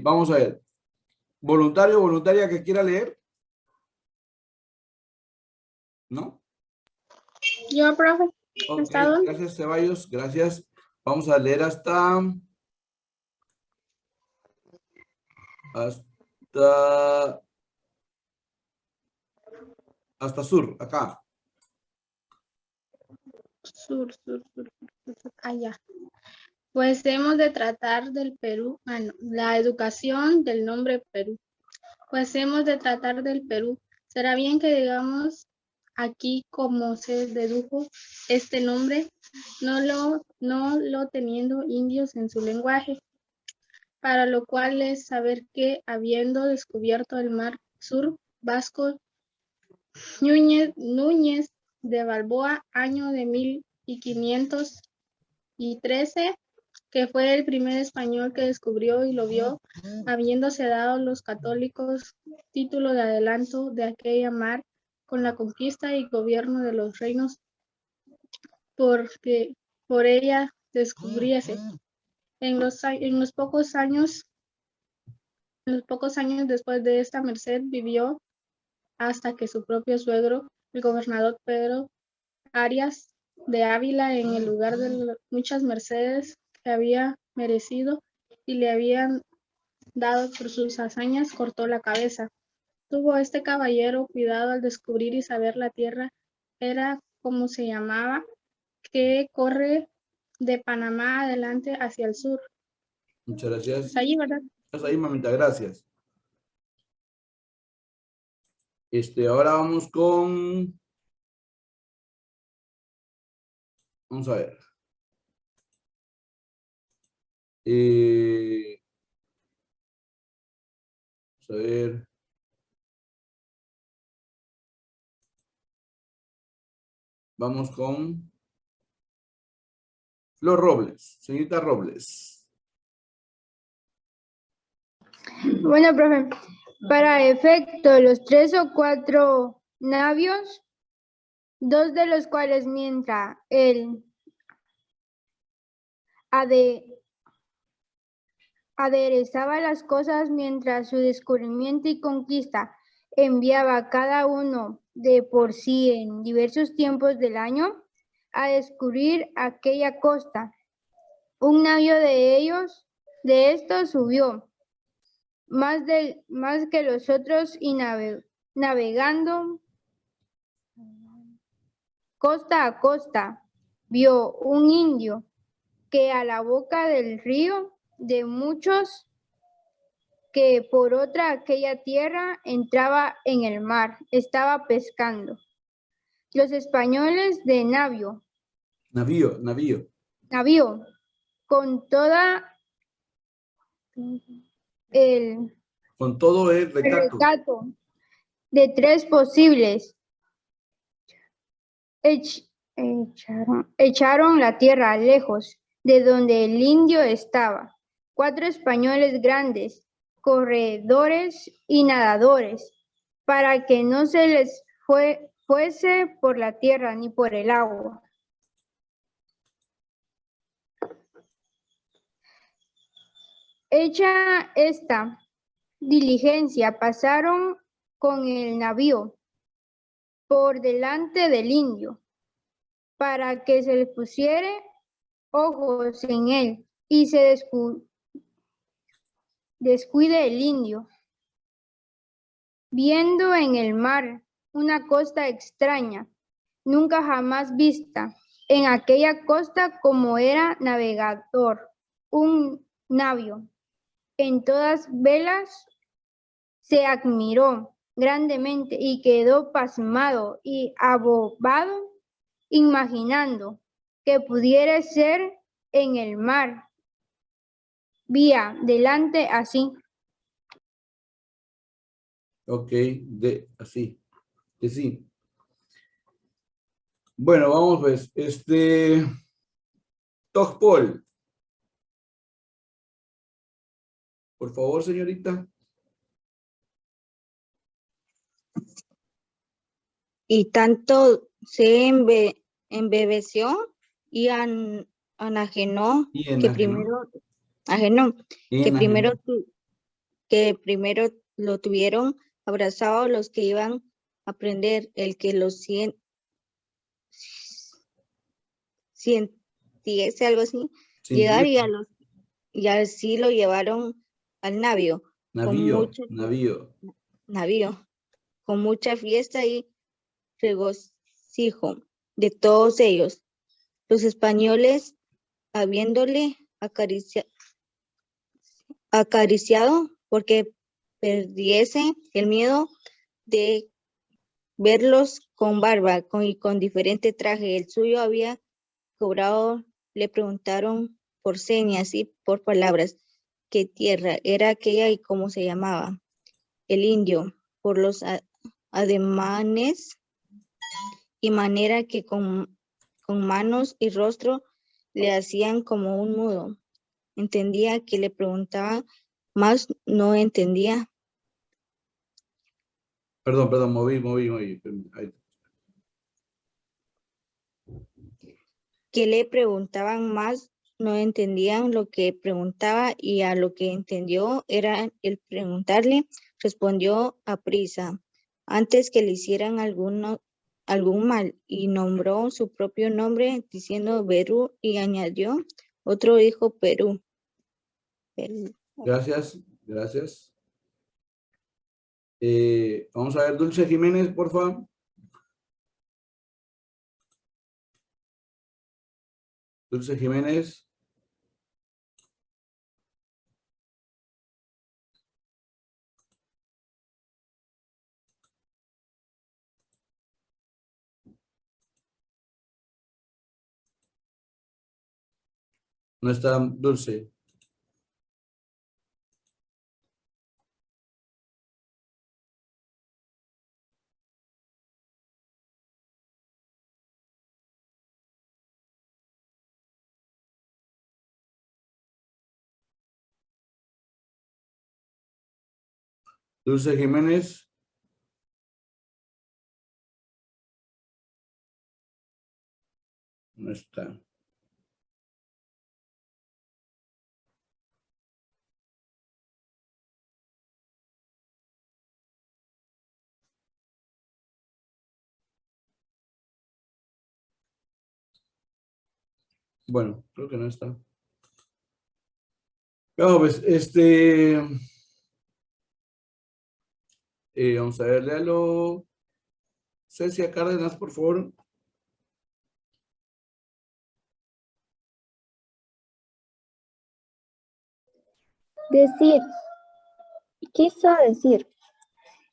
Vamos a ver. ¿Voluntario o voluntaria que quiera leer? ¿No? Yo, profe. Ok, ¿Está gracias Ceballos, gracias. Vamos a leer hasta sur, acá. Sur. Allá. Pues hemos de tratar del Perú, la educación del nombre Perú. Pues hemos de tratar del Perú. ¿Será bien que digamos aquí como se dedujo este nombre, no lo teniendo indios en su lenguaje? Para lo cual es saber que, habiendo descubierto el mar sur vasco, Núñez de Balboa, año de 1513, que fue el primer español que descubrió y lo vio, habiéndose dado los católicos título de adelanto de aquella mar con la conquista y gobierno de los reinos porque por ella descubriese. En los pocos años después de esta merced vivió hasta que su propio suegro, el gobernador Pedro Arias de Ávila, en el lugar de muchas mercedes que había merecido y le habían dado por sus hazañas, cortó la cabeza. Tuvo este caballero cuidado al descubrir y saber la tierra, era como se llamaba, que corre de Panamá adelante hacia el sur. Muchas gracias. Pues allí, ¿verdad? Estás ahí, mamita, gracias. Ahora vamos con... Vamos a ver. Vamos a ver. Vamos con Flor Robles. Señorita Robles. Bueno, profe, para efecto, los 3 o 4 navios, 2 de los cuales mientras él aderezaba las cosas, mientras su descubrimiento y conquista enviaba cada uno de por sí en diversos tiempos del año a descubrir aquella costa. Un navío de estos subió más que los otros y navegando costa a costa, vio un indio que a la boca del río de muchos que por otra aquella tierra entraba en el mar, estaba pescando. Los españoles de navío, con todo el recato de 3 posibles, echaron la tierra lejos de donde el indio estaba. 4 españoles grandes, corredores y nadadores, para que no se les fuese por la tierra ni por el agua. Hecha esta diligencia, pasaron con el navío por delante del indio, para que se le pusiere ojos en él y se descuide el indio, viendo en el mar una costa extraña, nunca jamás vista. En aquella costa, como era navegador, un navío en todas velas, se admiró grandemente y quedó pasmado y abobado, imaginando que pudiera ser en el mar. Vía delante así. Ok, así. Que sí. Bueno, vamos pues. Tocpol. Por favor, señorita. Y tanto se embebeció y anajenó que primero ajeno, que Enajenó. primero lo tuvieron abrazado los que iban a aprender, el que los sintiese algo así, llegar Sintió. y así lo llevaron al navío, Navío. navío, con mucha fiesta y regocijo de todos ellos. Los españoles, habiéndole acariciado porque perdiese el miedo de verlos con barba y con diferente traje. El suyo había cobrado, le preguntaron por señas y por palabras qué tierra era aquella y cómo se llamaba. El indio, por los ademanes y manera que con manos y rostro le hacían como un mudo. Entendía que le preguntaba, más no entendía. Perdón, moví. Ahí. Que le preguntaban más, no entendían lo que preguntaba y a lo que entendió era el preguntarle, respondió aprisa, antes que le hicieran algún mal y nombró su propio nombre diciendo Perú y añadió otro dijo Perú. Gracias. Vamos a ver, Dulce Jiménez, por favor. Dulce Jiménez. No está Dulce. Dulce Jiménez. No está. Bueno, creo que no está. No, pues, vamos a ver, léalo. Cecia Cárdenas, por favor. Decir, quiso decir,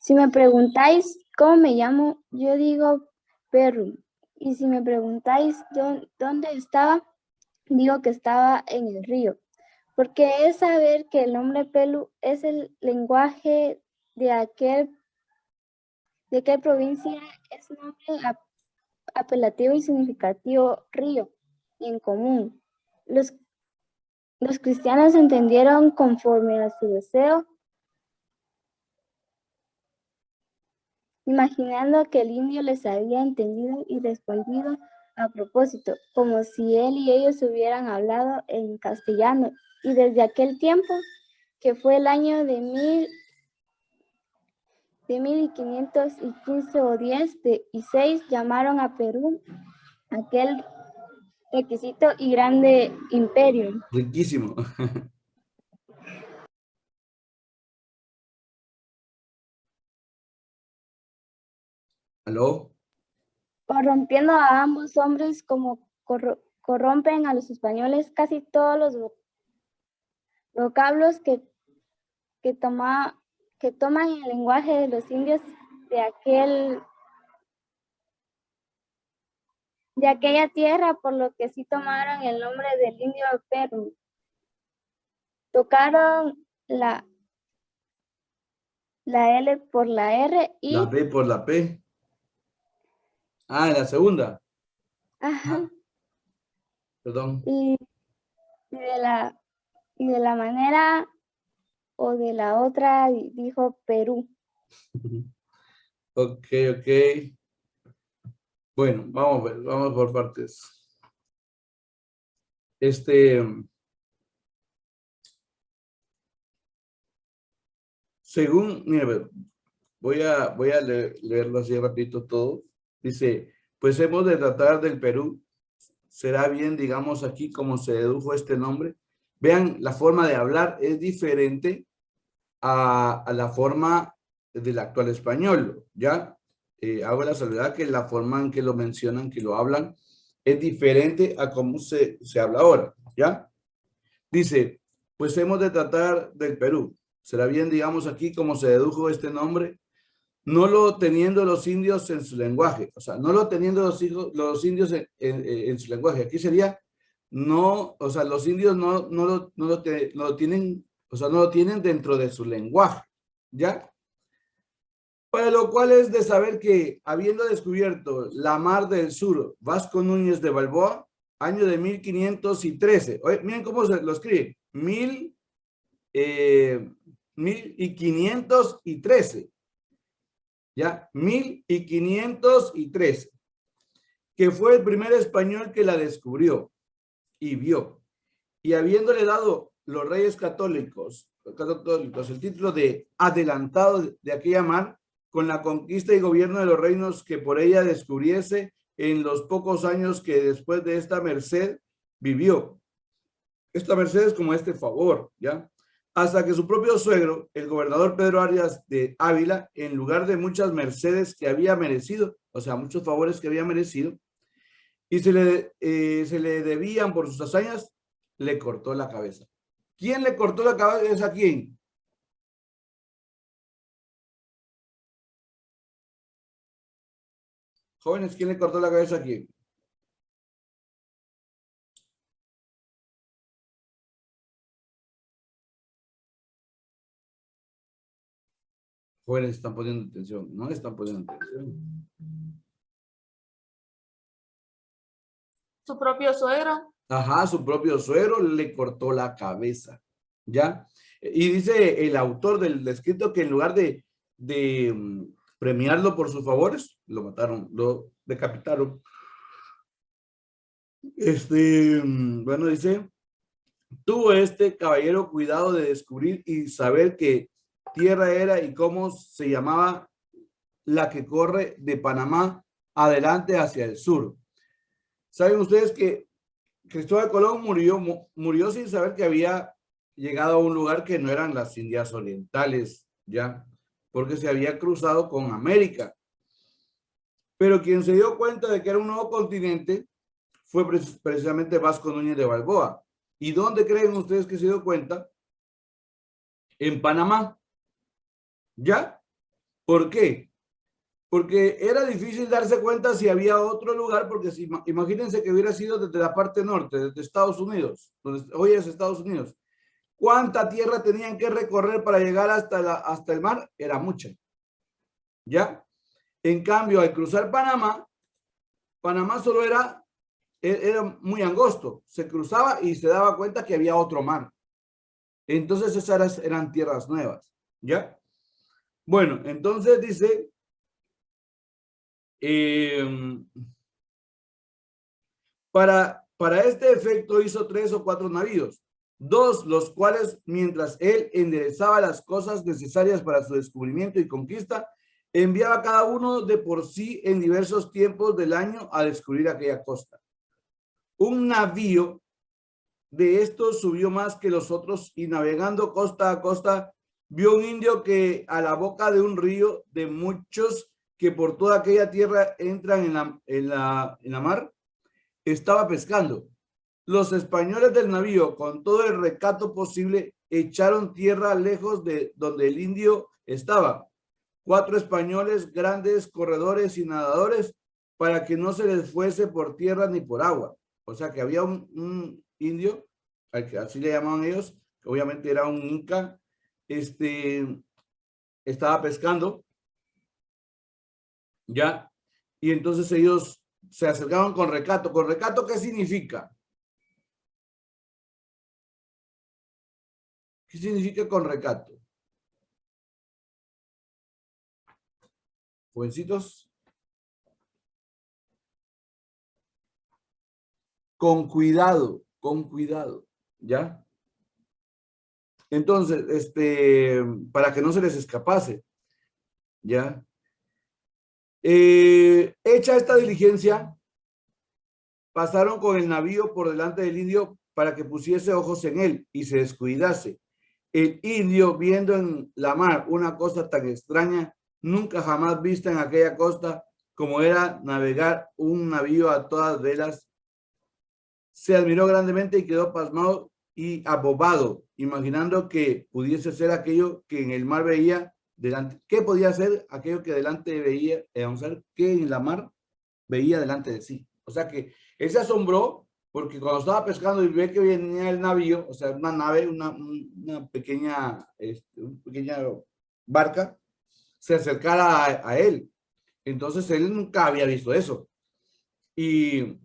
si me preguntáis cómo me llamo, yo digo Perú. Y si me preguntáis dónde estaba, digo que estaba en el río. Porque es saber que el nombre Perú es el lenguaje de aquel provincia, es nombre apelativo y significativo río, y en común. Los cristianos entendieron conforme a su deseo, imaginando que el indio les había entendido y respondido a propósito, como si él y ellos hubieran hablado en castellano. Y desde aquel tiempo, que fue el año de 1515 o 10 y 6, llamaron a Perú aquel requisito y grande imperio. Riquísimo. ¿Aló? Corrompiendo a ambos hombres como corrompen a los españoles casi todos los vocablos que toman el lenguaje de los indios de aquella tierra, por lo que sí tomaron el nombre del indio Perú. Tocaron la L por la R y La P por la P. Ah, en la segunda. ajá, Perdón. y de la manera o de la otra dijo Perú. Ok. Bueno, vamos por partes. según, mire, voy a leerlo así rapidito todo. Dice, pues hemos de tratar del Perú. Será bien, digamos aquí, como se dedujo este nombre. Vean, la forma de hablar es diferente a la forma del actual español, ¿ya? Hago la salvedad que la forma en que lo mencionan, que lo hablan, es diferente a cómo se habla ahora, ¿ya? Dice, pues hemos de tratar del Perú. Será bien, digamos aquí, como se dedujo este nombre, no lo teniendo los indios en su lenguaje, o sea, no lo teniendo los indios en su lenguaje. Aquí sería, no, o sea, los indios no lo tienen, o sea, no lo tienen dentro de su lenguaje, ¿ya? Para lo cual es de saber que, habiendo descubierto la mar del sur, Vasco Núñez de Balboa, año de 1513, oye, miren cómo se lo escribe, 1513, ¿ya? 1513, que fue el primer español que la descubrió y vio. Y habiéndole dado los reyes católicos el título de adelantado de aquella mar, con la conquista y gobierno de los reinos que por ella descubriese en los pocos años que después de esta merced vivió. Esta merced es como este favor, ¿ya? Hasta que su propio suegro, el gobernador Pedro Arias de Ávila, en lugar de muchas mercedes que había merecido, o sea, muchos favores que había merecido, y se le debían por sus hazañas, le cortó la cabeza. ¿Quién le cortó la cabeza a quién? Jóvenes, ¿quién le cortó la cabeza a quién? Jóvenes están poniendo atención, no están poniendo atención. Su propio suegro. Ajá, su propio suegro le cortó la cabeza, ¿ya? Y dice el autor del escrito que en lugar de premiarlo por sus favores, lo mataron, lo decapitaron. Bueno, dice, tuvo este caballero cuidado de descubrir y saber qué tierra era y cómo se llamaba la que corre de Panamá adelante hacia el sur. ¿Saben ustedes que Cristóbal Colón murió sin saber que había llegado a un lugar que no eran las Indias Orientales, ya? Porque se había cruzado con América. Pero quien se dio cuenta de que era un nuevo continente fue precisamente Vasco Núñez de Balboa. ¿Y dónde creen ustedes que se dio cuenta? En Panamá. ¿Ya? ¿Por qué? Porque era difícil darse cuenta si había otro lugar, porque si, imagínense que hubiera sido desde la parte norte, desde Estados Unidos, donde hoy es Estados Unidos. ¿Cuánta tierra tenían que recorrer para llegar hasta el mar? Era mucha. ¿Ya? En cambio, al cruzar Panamá, Panamá solo era muy angosto. Se cruzaba y se daba cuenta que había otro mar. Entonces esas eran tierras nuevas. ¿Ya? Bueno, entonces dice... Para este efecto hizo 3 o 4 navíos, 2 los cuales, mientras él enderezaba las cosas necesarias para su descubrimiento y conquista, enviaba cada uno de por sí en diversos tiempos del año a descubrir aquella costa. Un navío de estos subió más que los otros y navegando costa a costa, vio un indio que a la boca de un río de muchos que por toda aquella tierra entran en la mar, estaba pescando. Los españoles del navío, con todo el recato posible, echaron tierra lejos de donde el indio estaba. 4 españoles, grandes corredores y nadadores, para que no se les fuese por tierra ni por agua. O sea que había un indio, al que así le llamaban ellos, que obviamente era un inca, estaba pescando, ¿ya? Y entonces ellos se acercaron con recato. ¿Con recato qué significa? ¿Qué significa con recato? Jovencitos. Con cuidado, ¿ya? Entonces, para que no se les escapase, ¿ya? Hecha esta diligencia, pasaron con el navío por delante del indio para que pusiese ojos en él y se descuidase. El indio, viendo en la mar una cosa tan extraña, nunca jamás vista en aquella costa, como era navegar un navío a todas velas, se admiró grandemente y quedó pasmado y abobado, imaginando que pudiese ser aquello que en el mar veía delante. ¿Qué podía ser aquello que delante veía? Vamos a ver, que en la mar veía delante de sí. O sea que él se asombró porque cuando estaba pescando y ve que venía el navío, o sea, una nave, una pequeña, pequeña barca, se acercara a él. Entonces él nunca había visto eso. Y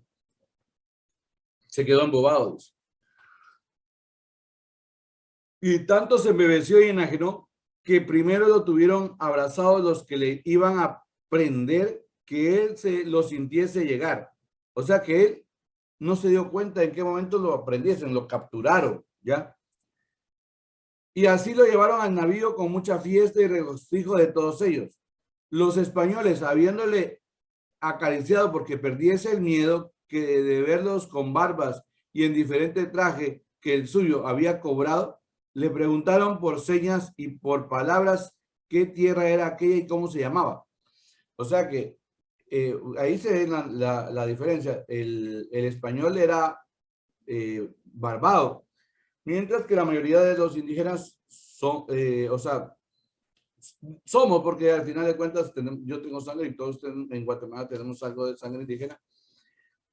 se quedó embobado. Y tanto se embebeció y enajenó que primero lo tuvieron abrazados los que le iban a prender, que él se lo sintiese llegar. O sea que él no se dio cuenta en qué momento lo aprendiesen, lo capturaron, ¿ya? Y así lo llevaron al navío con mucha fiesta y regocijo de todos ellos. Los españoles, habiéndole acariciado porque perdiese el miedo que de verlos con barbas y en diferente traje que el suyo había cobrado, le preguntaron por señas y por palabras qué tierra era aquella y cómo se llamaba. O sea que ahí se ve la diferencia. El español era barbado, mientras que la mayoría de los indígenas son, o sea, somos, porque al final de cuentas yo tengo sangre y todos en Guatemala tenemos algo de sangre indígena.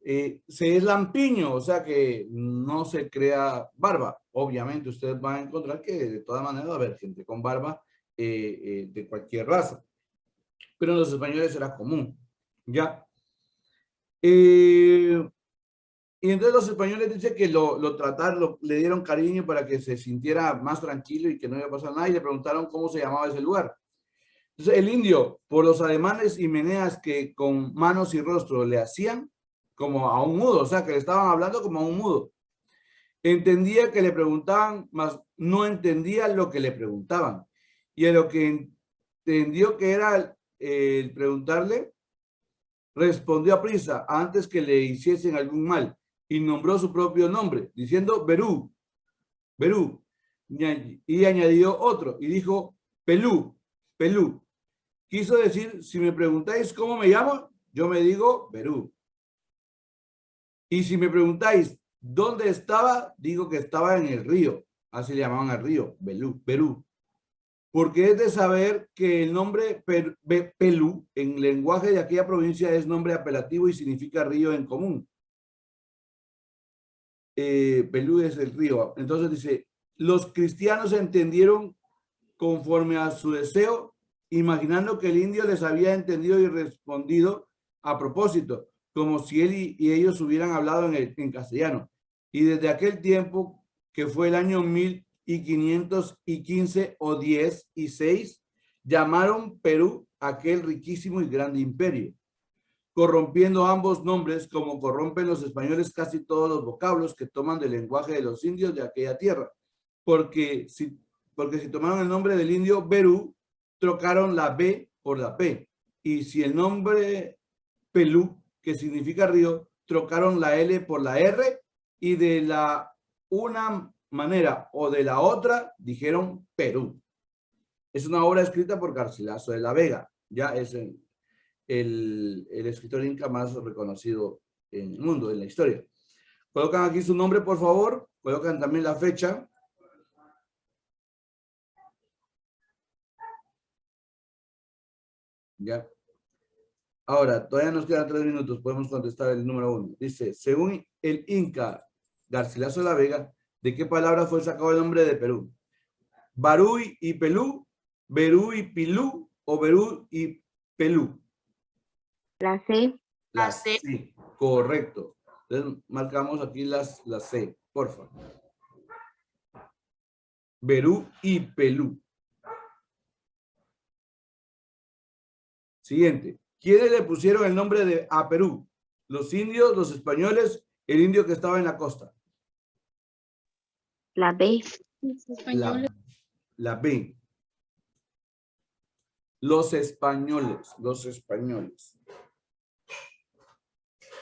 Se es lampiño, o sea que no se crea barba. Obviamente ustedes van a encontrar que de todas maneras va a haber gente con barba de cualquier raza, pero en los españoles era común, ¿ya? Y entonces los españoles dicen que lo trataron, le dieron cariño para que se sintiera más tranquilo y que no iba a pasar nada, y le preguntaron cómo se llamaba ese lugar. Entonces el indio, por los ademanes y meneas que con manos y rostro le hacían, como a un mudo, o sea, que le estaban hablando como a un mudo. Entendía que le preguntaban, mas no entendía lo que le preguntaban. Y a lo que entendió que era el preguntarle, respondió a prisa antes que le hiciesen algún mal y nombró su propio nombre, diciendo Berú, Berú. Y añadió otro y dijo Pelú, Pelú. Quiso decir, si me preguntáis cómo me llamo, yo me digo Berú. Y si me preguntáis dónde estaba, digo que estaba en el río. Así le llamaban al río, Berú. Porque es de saber que el nombre Pelú en lenguaje de aquella provincia es nombre apelativo y significa río en común. Pelú es el río. Entonces dice, los cristianos entendieron conforme a su deseo, imaginando que el indio les había entendido y respondido a propósito, como si él y ellos hubieran hablado en castellano. Y desde aquel tiempo, que fue el año 1515 o 10 y 6, llamaron Perú aquel riquísimo y grande imperio, corrompiendo ambos nombres como corrompen los españoles casi todos los vocablos que toman del lenguaje de los indios de aquella tierra. Porque si tomaron el nombre del indio Berú, trocaron la B por la P. Y si el nombre Pelú, que significa río, trocaron la L por la R, y de la una manera o de la otra dijeron Perú. Es una obra escrita por Garcilaso de la Vega. Ya es el escritor inca más reconocido en el mundo, en la historia. Colocan aquí su nombre, por favor. Colocan también la fecha. Ya. Ahora, todavía nos quedan 3 minutos. Podemos contestar el número 1. Dice, según el inca Garcilaso de la Vega, ¿de qué palabra fue sacado el nombre de Perú? Baruy y Pelú, Berú y Pilú o Berú y Pelú. La C. La C. Sí, correcto. Entonces marcamos aquí las C, por favor. Berú y Pelú. Siguiente. ¿Quiénes le pusieron el nombre a Perú? ¿Los indios, los españoles, el indio que estaba en la costa? La B. Los La, españoles. la B. Los españoles, los españoles.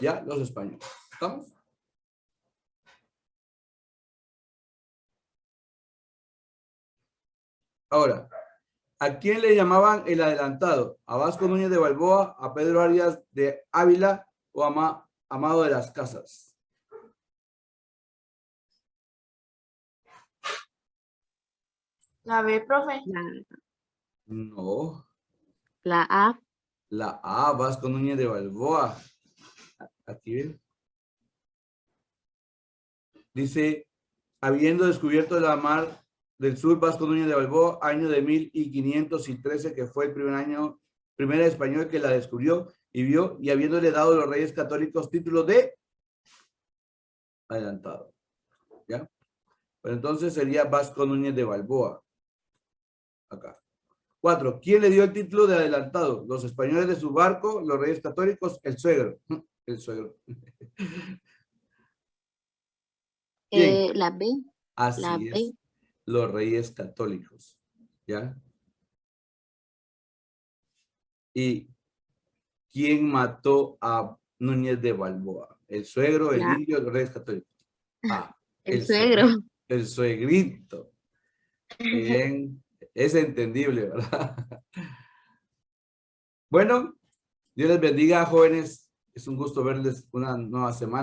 ¿Ya? Los españoles. ¿Estamos? Ahora, ¿a quién le llamaban el adelantado? ¿A Vasco Núñez de Balboa, a Pedro Arias de Ávila o a Amado de las Casas? La B, profe. No, La A. la A, Vasco Núñez de Balboa. Aquí ven. Dice, habiendo descubierto la mar del sur, Vasco Núñez de Balboa, año de 1513, que fue el primer español que la descubrió y vio, y habiéndole dado a los reyes católicos título de adelantado. ¿Ya? Pero entonces sería Vasco Núñez de Balboa. Acá. 4. ¿Quién le dio el título de adelantado? Los españoles de su barco, los reyes católicos, el suegro. El suegro. ¿Quién? La B. Así La es. B. Los reyes católicos. ¿Ya? ¿Y quién mató a Núñez de Balboa? El suegro, el La- indio, los reyes católicos. Ah, El suegro. El suegrito. Bien. Es entendible, ¿verdad? Bueno, Dios les bendiga, jóvenes. Es un gusto verles una nueva semana.